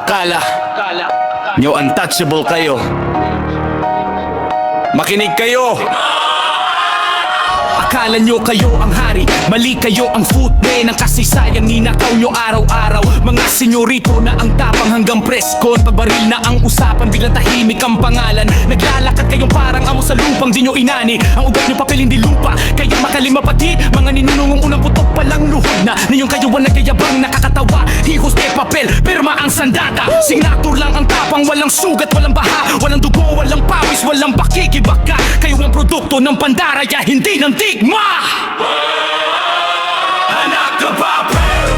Akala nyo untouchable kayo. Makinig kayo. Akala nyo kayo ang hari, mali kayo ang footman ng kasaysayan. Ninakaw nyo araw-araw, mga senyorito na ang tapang hanggang preskon. Pagbaril na ang usapan, biglang tahimik ang pangalan. Naglalakad kayong parang amo sa lupang di nyo inani. Ang ugat nyo papel hindi lupa, kaya makalima pati. Mga ninunungong unang putok palang luhod na. Ninyong kayuan nagyayabang nakakatawa. Hihos de papel, pirma ang sandata. Signature lang ang tapang, walang sugat, walang baha. Walang dugo, walang pawis, walang pakikibaka. Kayo ang produkto ng pandaraya, hindi ng digma. Anak ka papel,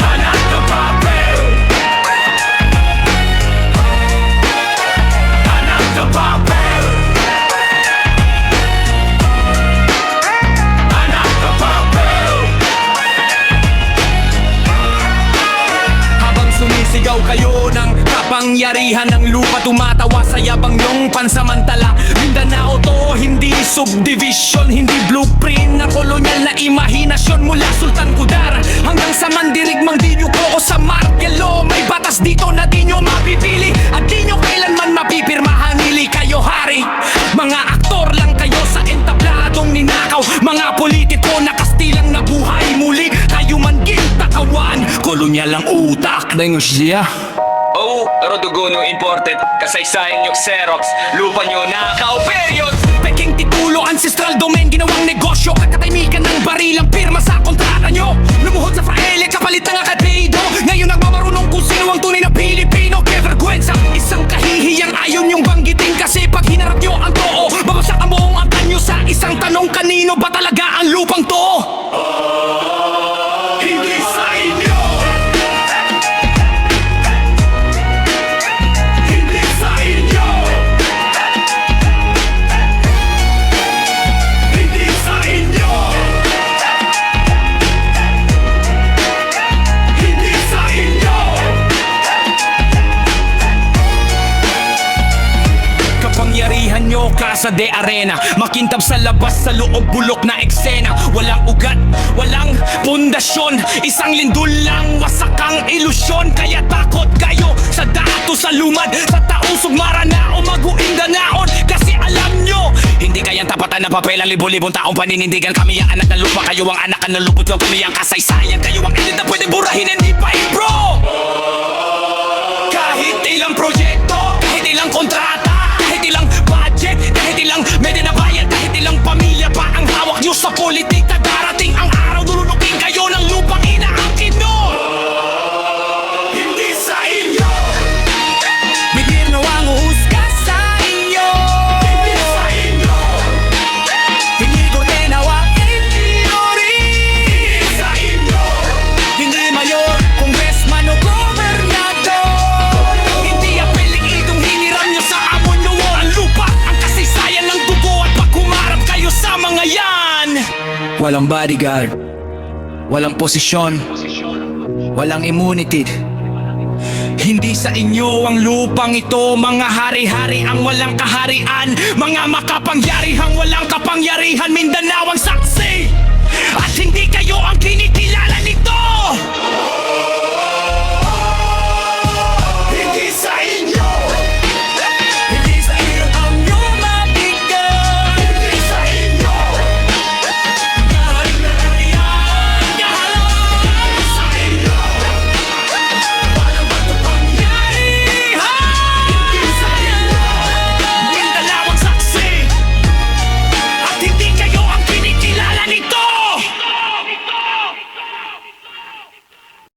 anak ka papel, anak ka papel, anak ka papel. Habang sumisigaw kayo ng kapangyarihan ng lupa, tumatawa sa yabang nyong pansamantala. Mindanao to, hindi subdivision, hindi blueprint na kolonyal na imahinasyon. Mula Sultan Kudarat hanggang sa mandirigmang dinyo ko o sa Markelo, may batas dito na di nyo mapipili at di nyo kailanman mapipirmahan. Hili kayo hari, mga aktor lang kayo sa entabladong ninakaw. Mga politiko na kastilang nabuhay muli, kayo man gintakawan, kolonyal ang utak. Dahil siya Rodugono imported, kasaysayan nyo Xerox, lupa nyo nakaw, period. Peking titulo, ancestral domain, ginawang negosyo. Katahimikan ng barilang pirma sa kontrata nyo. Lumuhod sa fraile, kapalit ng akadeido. Ngayon nagmamarunong kung sino ang tunay na Pilipino. Que vergüenza, isang kahihiyang ayaw nyong banggitin. Kasi pag hinarap nyo ang too, babagsak ang buong angkan nyo sa isang tanong, kanino ba talaga ang lupang to? Hindi sa inyo. Nyo Casa de Arena, makintab sa labas, sa loob bulok na eksena. Walang ugat, walang pundasyon, isang lindol lang, wasakang ilusyon. Kaya takot kayo sa dato, sa lumad, sa taong sugmara na o maguindanaon. Kasi alam nyo, hindi kayang tapatan ng papel ang libo-libong taong paninindigan. Kami ang anak ng lupa, kayo ang anak ng lupot. Kami ang kasaysayan, kayo ang edit na pwede burahin, hindi pa bro. Kahit ilang proyekto, kahit ilang kontrata, kahit ilang budget, kahit ilang medya na bayad, kahit ilang pamilya pa ang hawak nyo sa politik, na darating ang araw, lulunukin kayo ng lupang inaangkin nyo. Hindi sa inyo. Bigir na ang uhusga sa inyo. Hindi sa inyo. Hindi ko tinawa intinori. Hindi sa inyo. Hindi mayor, congressman o gobernador. Hindi apeling itong hiniram nyo sa amon nyo ang lupa, ang kasaysayan ng dugo. At pag humarap kayo sa mga yan, walang bodyguard, walang posisyon, walang immunity. Hindi sa inyo ang lupang ito, mga hari-hari ang walang kaharian, mga makapangyarihang walang kapangyarihan. Mindanao ang saksi.